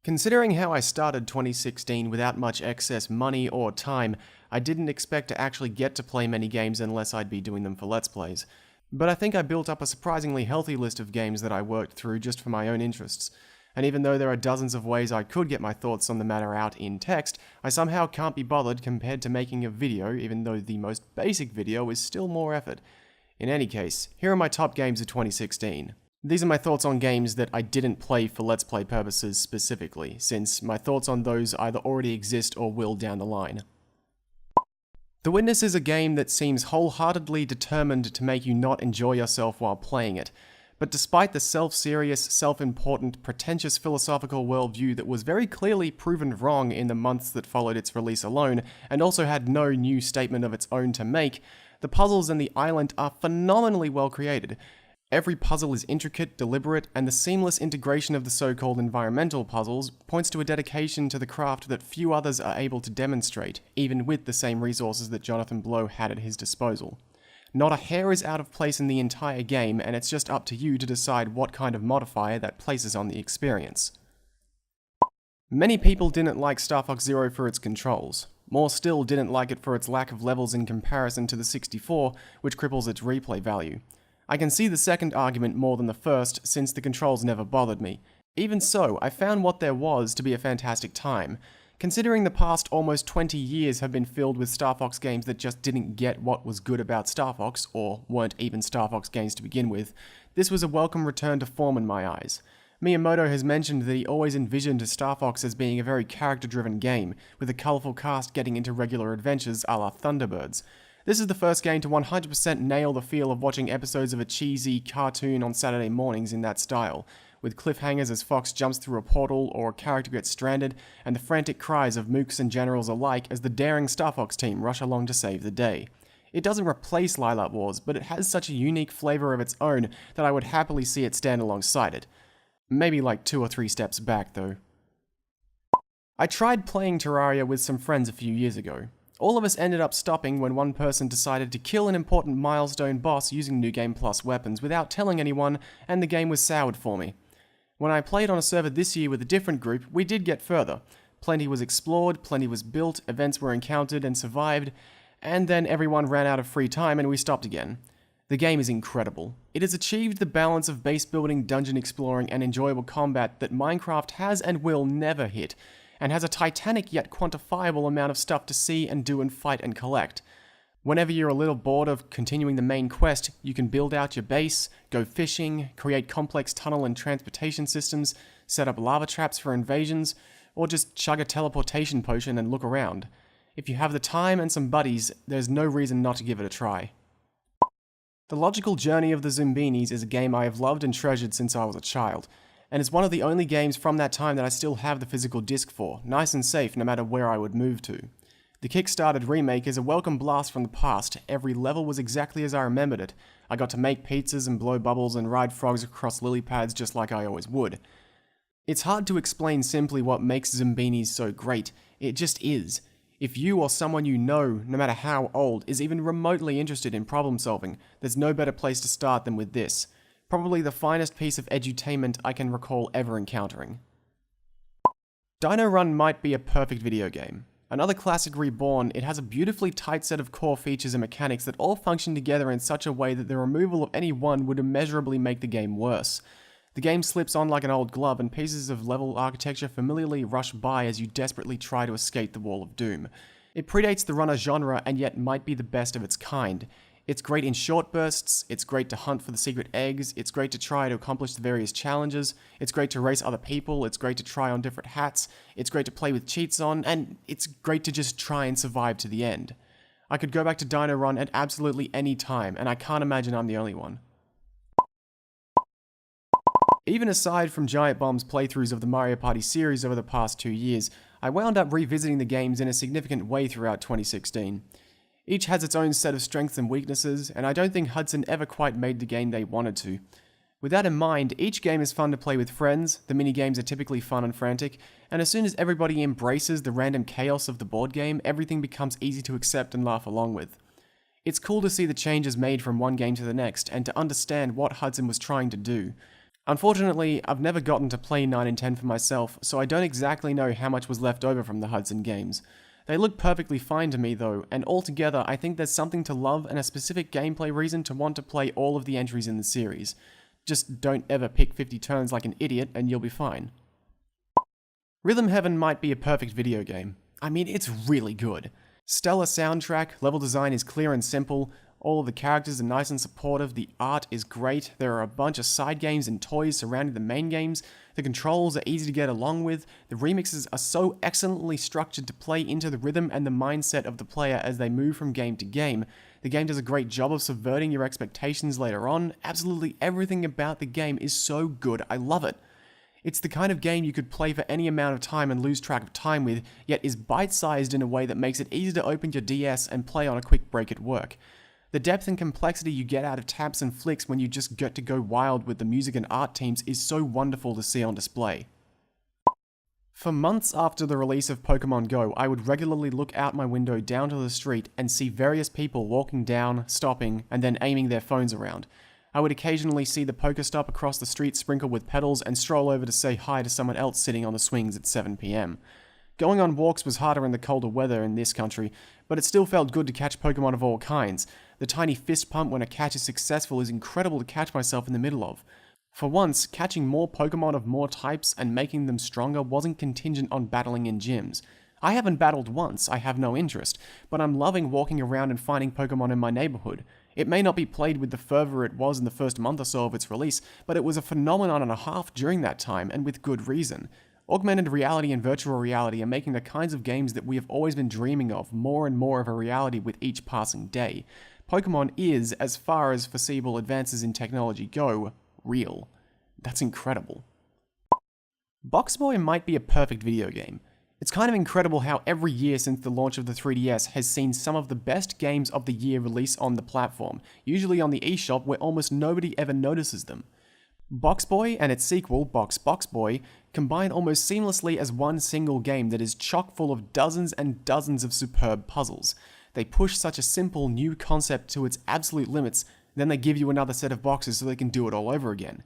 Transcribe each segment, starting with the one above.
Considering how I started 2016 without much excess money or time, I didn't expect to actually get to play many games unless I'd be doing them for Let's Plays. But I think I built up a surprisingly healthy list of games that I worked through just for my own interests. And even though there are dozens of ways I could get my thoughts on the matter out in text, I somehow can't be bothered compared to making a video, even though the most basic video is still more effort. In any case, here are my top games of 2016. These are my thoughts on games that I didn't play for Let's Play purposes specifically, since my thoughts on those either already exist or will down the line. The Witness is a game that seems wholeheartedly determined to make you not enjoy yourself while playing it, but despite the self-serious, self-important, pretentious philosophical worldview that was very clearly proven wrong in the months that followed its release alone, and also had no new statement of its own to make, the puzzles and the island are phenomenally well created. Every puzzle is intricate, deliberate, and the seamless integration of the so-called environmental puzzles points to a dedication to the craft that few others are able to demonstrate, even with the same resources that Jonathan Blow had at his disposal. Not a hair is out of place in the entire game, and it's just up to you to decide what kind of modifier that places on the experience. Many people didn't like Star Fox Zero for its controls. More still didn't like it for its lack of levels in comparison to the 64, which cripples its replay value. I can see the second argument more than the first, since the controls never bothered me. Even so, I found what there was to be a fantastic time. Considering the past almost 20 years have been filled with Star Fox games that just didn't get what was good about Star Fox, or weren't even Star Fox games to begin with, this was a welcome return to form in my eyes. Miyamoto has mentioned that he always envisioned Star Fox as being a very character-driven game, with a colourful cast getting into regular adventures a la Thunderbirds. This is the first game to 100% nail the feel of watching episodes of a cheesy cartoon on Saturday mornings in that style, with cliffhangers as Fox jumps through a portal or a character gets stranded, and the frantic cries of mooks and generals alike as the daring Star Fox team rush along to save the day. It doesn't replace Lilac Wars, but it has such a unique flavour of its own that I would happily see it stand alongside it. Maybe like 2 or 3 steps back though. I tried playing Terraria with some friends a few years ago. All of us ended up stopping when one person decided to kill an important milestone boss using New Game Plus weapons without telling anyone, and the game was soured for me. When I played on a server this year with a different group, we did get further. Plenty was explored, plenty was built, events were encountered and survived, and then everyone ran out of free time and we stopped again. The game is incredible. It has achieved the balance of base building, dungeon exploring, and enjoyable combat that Minecraft has and will never hit, and has a titanic yet quantifiable amount of stuff to see and do and fight and collect. Whenever you're a little bored of continuing the main quest, you can build out your base, go fishing, create complex tunnel and transportation systems, set up lava traps for invasions, or just chug a teleportation potion and look around. If you have the time and some buddies, there's no reason not to give it a try. The Logical Journey of the Zombinis is a game I have loved and treasured since I was a child, and it's one of the only games from that time that I still have the physical disc for, nice and safe no matter where I would move to. The kickstarted remake is a welcome blast from the past. Every level was exactly as I remembered it. I got to make pizzas and blow bubbles and ride frogs across lily pads just like I always would. It's hard to explain simply what makes Zombinis so great. It just is. If you or someone you know, no matter how old, is even remotely interested in problem solving, there's no better place to start than with this. Probably the finest piece of edutainment I can recall ever encountering. Dino Run might be a perfect video game. Another classic reborn, it has a beautifully tight set of core features and mechanics that all function together in such a way that the removal of any one would immeasurably make the game worse. The game slips on like an old glove, and pieces of level architecture familiarly rush by as you desperately try to escape the Wall of Doom. It predates the runner genre and yet might be the best of its kind. It's great in short bursts, it's great to hunt for the secret eggs, it's great to try to accomplish the various challenges, it's great to race other people, it's great to try on different hats, it's great to play with cheats on, and it's great to just try and survive to the end. I could go back to Dino Run at absolutely any time, and I can't imagine I'm the only one. Even aside from Giant Bomb's playthroughs of the Mario Party series over the past 2 years, I wound up revisiting the games in a significant way throughout 2016. Each has its own set of strengths and weaknesses, and I don't think Hudson ever quite made the game they wanted to. With that in mind, each game is fun to play with friends, the mini-games are typically fun and frantic, and as soon as everybody embraces the random chaos of the board game, everything becomes easy to accept and laugh along with. It's cool to see the changes made from one game to the next, and to understand what Hudson was trying to do. Unfortunately, I've never gotten to play 9 and 10 for myself, so I don't exactly know how much was left over from the Hudson games. They look perfectly fine to me though, and altogether I think there's something to love and a specific gameplay reason to want to play all of the entries in the series. Just don't ever pick 50 turns like an idiot and you'll be fine. Rhythm Heaven might be a perfect video game. I mean, it's really good. Stellar soundtrack, level design is clear and simple, all of the characters are nice and supportive, the art is great, there are a bunch of side games and toys surrounding the main games, the controls are easy to get along with, the remixes are so excellently structured to play into the rhythm and the mindset of the player as they move from game to game. The game does a great job of subverting your expectations later on. Absolutely everything about the game is so good, I love it. It's the kind of game you could play for any amount of time and lose track of time with, yet is bite-sized in a way that makes it easy to open your DS and play on a quick break at work. The depth and complexity you get out of taps and flicks when you just get to go wild with the music and art teams is so wonderful to see on display. For months after the release of Pokemon Go, I would regularly look out my window down to the street and see various people walking down, stopping, and then aiming their phones around. I would occasionally see the Pokestop across the street sprinkled with petals and stroll over to say hi to someone else sitting on the swings at 7 PM. Going on walks was harder in the colder weather in this country, but it still felt good to catch Pokemon of all kinds. The tiny fist pump when a catch is successful is incredible to catch myself in the middle of. For once, catching more Pokemon of more types and making them stronger wasn't contingent on battling in gyms. I haven't battled once, I have no interest, but I'm loving walking around and finding Pokemon in my neighborhood. It may not be played with the fervor it was in the first month or so of its release, but it was a phenomenon and a half during that time, and with good reason. Augmented reality and virtual reality are making the kinds of games that we have always been dreaming of more and more of a reality with each passing day. Pokemon is, as far as foreseeable advances in technology go, real. That's incredible. Box Boy might be a perfect video game. It's kind of incredible how every year since the launch of the 3DS has seen some of the best games of the year release on the platform, usually on the eShop where almost nobody ever notices them. Box Boy and its sequel, Box Boy, combine almost seamlessly as one single game that is chock full of dozens and dozens of superb puzzles. They push such a simple new concept to its absolute limits, then they give you another set of boxes so they can do it all over again.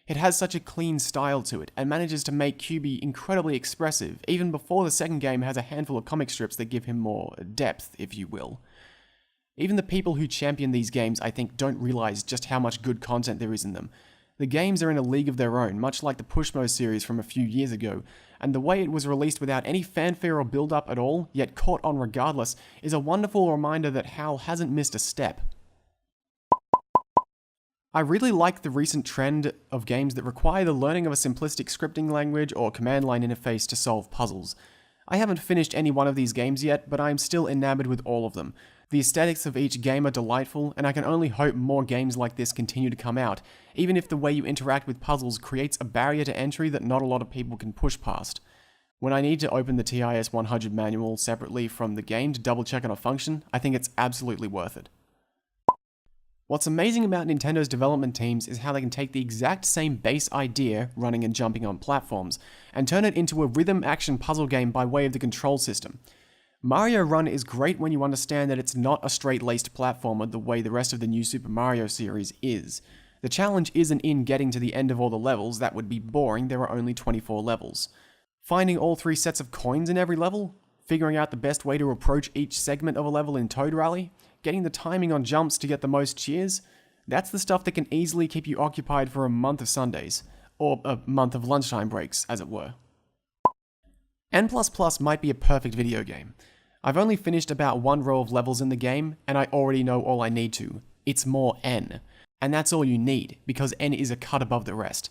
It has such a clean style to it, and manages to make QB incredibly expressive, even before the second game has a handful of comic strips that give him more depth, if you will. Even the people who champion these games, I think, don't realize just how much good content there is in them. The games are in a league of their own, much like the Pushmo series from a few years ago, and the way it was released without any fanfare or build-up at all, yet caught on regardless, is a wonderful reminder that HAL hasn't missed a step. I really like the recent trend of games that require the learning of a simplistic scripting language or command line interface to solve puzzles. I haven't finished any one of these games yet, but I am still enamored with all of them. The aesthetics of each game are delightful, and I can only hope more games like this continue to come out, even if the way you interact with puzzles creates a barrier to entry that not a lot of people can push past. When I need to open the TIS 100 manual separately from the game to double check on a function, I think it's absolutely worth it. What's amazing about Nintendo's development teams is how they can take the exact same base idea, running and jumping on platforms, and turn it into a rhythm action puzzle game by way of the control system. Mario Run is great when you understand that it's not a straight-laced platformer the way the rest of the new Super Mario series is. The challenge isn't in getting to the end of all the levels, that would be boring, there are only 24 levels. Finding all 3 sets of coins in every level? Figuring out the best way to approach each segment of a level in Toad Rally? Getting the timing on jumps to get the most cheers? That's the stuff that can easily keep you occupied for a month of Sundays. Or a month of lunchtime breaks, as it were. N++ might be a perfect video game. I've only finished about 1 row of levels in the game, and I already know all I need to. It's more N. And that's all you need, because N is a cut above the rest.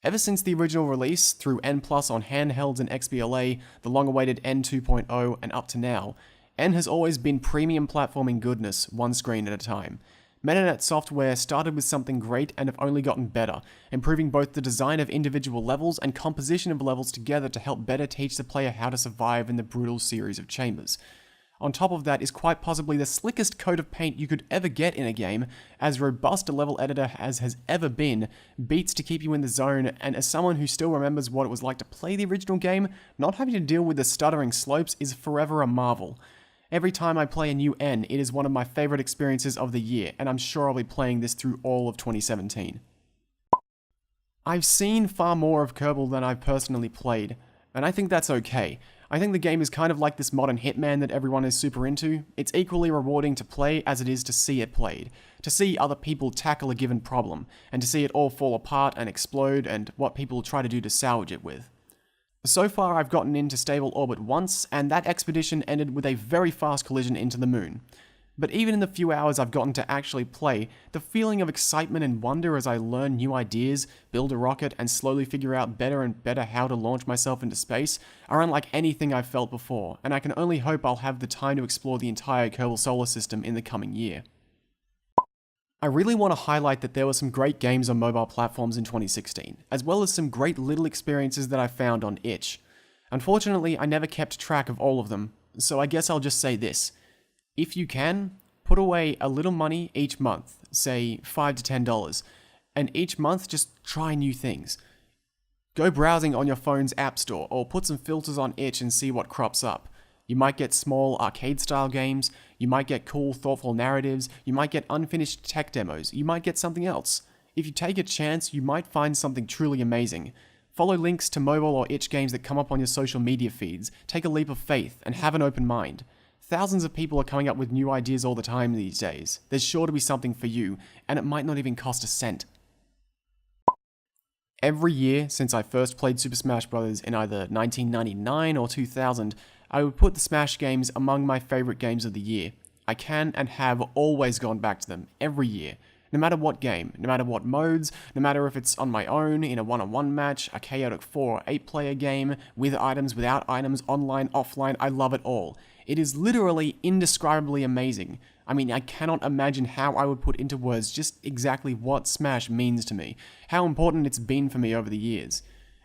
Ever since the original release, through N+ on handhelds and XBLA, the long-awaited N 2.0, and up to now, N has always been premium platforming goodness, one screen at a time. Metanet Software started with something great and have only gotten better, improving both the design of individual levels and composition of levels together to help better teach the player how to survive in the brutal series of chambers. On top of that is quite possibly the slickest coat of paint you could ever get in a game, as robust a level editor as has ever been, beats to keep you in the zone, and as someone who still remembers what it was like to play the original game, not having to deal with the stuttering slopes is forever a marvel. Every time I play a new N, it is one of my favorite experiences of the year, and I'm sure I'll be playing this through all of 2017. I've seen far more of Kerbal than I've personally played, and I think that's okay. I think the game is kind of like this modern Hitman that everyone is super into. It's equally rewarding to play as it is to see it played, to see other people tackle a given problem, and to see it all fall apart and explode and what people try to do to salvage it with. So far I've gotten into stable orbit once, and that expedition ended with a very fast collision into the moon. But even in the few hours I've gotten to actually play, the feeling of excitement and wonder as I learn new ideas, build a rocket, and slowly figure out better and better how to launch myself into space are unlike anything I've felt before, and I can only hope I'll have the time to explore the entire Kerbal Solar System in the coming year. I really want to highlight that there were some great games on mobile platforms in 2016, as well as some great little experiences that I found on itch. Unfortunately, I never kept track of all of them, so I guess I'll just say this. If you can, put away a little money each month, say $5 to $10, and each month just try new things. Go browsing on your phone's app store, or put some filters on itch and see what crops up. You might get small arcade-style games, you might get cool, thoughtful narratives, you might get unfinished tech demos, you might get something else. If you take a chance, you might find something truly amazing. Follow links to mobile or itch games that come up on your social media feeds, take a leap of faith, and have an open mind. Thousands of people are coming up with new ideas all the time these days. There's sure to be something for you, and it might not even cost a cent. Every year since I first played Super Smash Bros. In either 1999 or 2000, I would put the Smash games among my favorite games of the year. I can and have always gone back to them, every year. No matter what game, no matter what modes, no matter if it's on my own, in a one-on-one match, a chaotic 4 or 8 player game, with items, without items, online, offline, I love it all. It is literally indescribably amazing. I mean, I cannot imagine how I would put into words just exactly what Smash means to me, how important it's been for me over the years.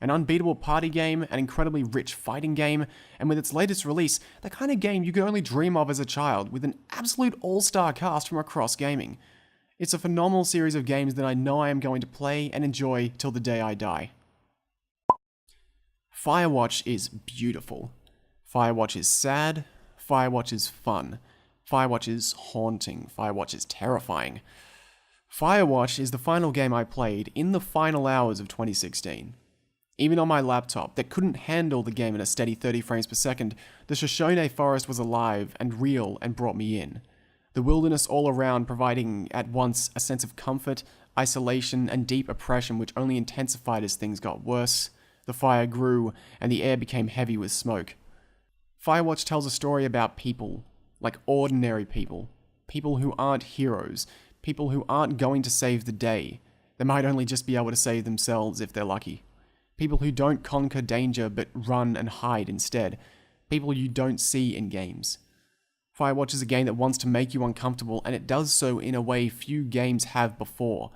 An unbeatable party game, an incredibly rich fighting game, and with its latest release, the kind of game you could only dream of as a child, with an absolute all-star cast from across gaming. It's a phenomenal series of games that I know I am going to play and enjoy till the day I die. Firewatch is beautiful. Firewatch is sad. Firewatch is fun. Firewatch is haunting. Firewatch is terrifying. Firewatch is the final game I played in the final hours of 2016. Even on my laptop that couldn't handle the game at a steady 30 frames per second, the Shoshone forest was alive and real and brought me in. The wilderness all around providing at once a sense of comfort, isolation, and deep oppression which only intensified as things got worse. The fire grew, and the air became heavy with smoke. Firewatch tells a story about people, like ordinary people. People who aren't heroes. People who aren't going to save the day. They might only just be able to save themselves if they're lucky. People who don't conquer danger but run and hide instead. People you don't see in games. Firewatch is a game that wants to make you uncomfortable, and it does so in a way few games have before,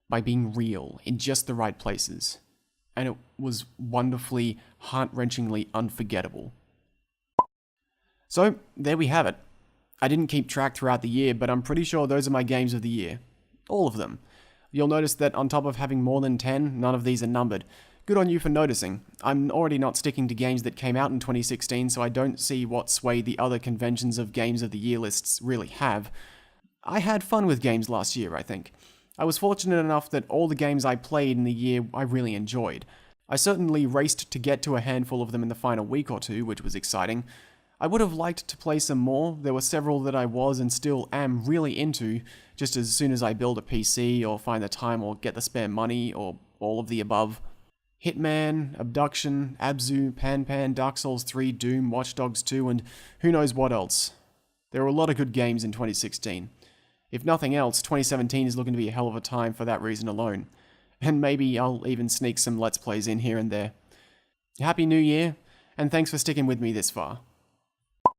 by being real, in just the right places. And it was wonderfully, heart-wrenchingly unforgettable. So, there we have it. I didn't keep track throughout the year, but I'm pretty sure those are my games of the year. All of them. You'll notice that on top of having more than 10, none of these are numbered. Good on you for noticing. I'm already not sticking to games that came out in 2016, so I don't see what sway the other conventions of games of the year lists really have. I had fun with games last year, I think. I was fortunate enough that all the games I played in the year I really enjoyed. I certainly raced to get to a handful of them in the final week or two, which was exciting. I would have liked to play some more. There were several that I was and still am really into, just as soon as I build a PC or find the time or get the spare money or all of the above. Hitman, Abduction, Abzu, Pan, Dark Souls 3, Doom, Watch Dogs 2, and who knows what else. There were a lot of good games in 2016. If nothing else, 2017 is looking to be a hell of a time for that reason alone. And maybe I'll even sneak some Let's Plays in here and there. Happy New Year, and thanks for sticking with me this far.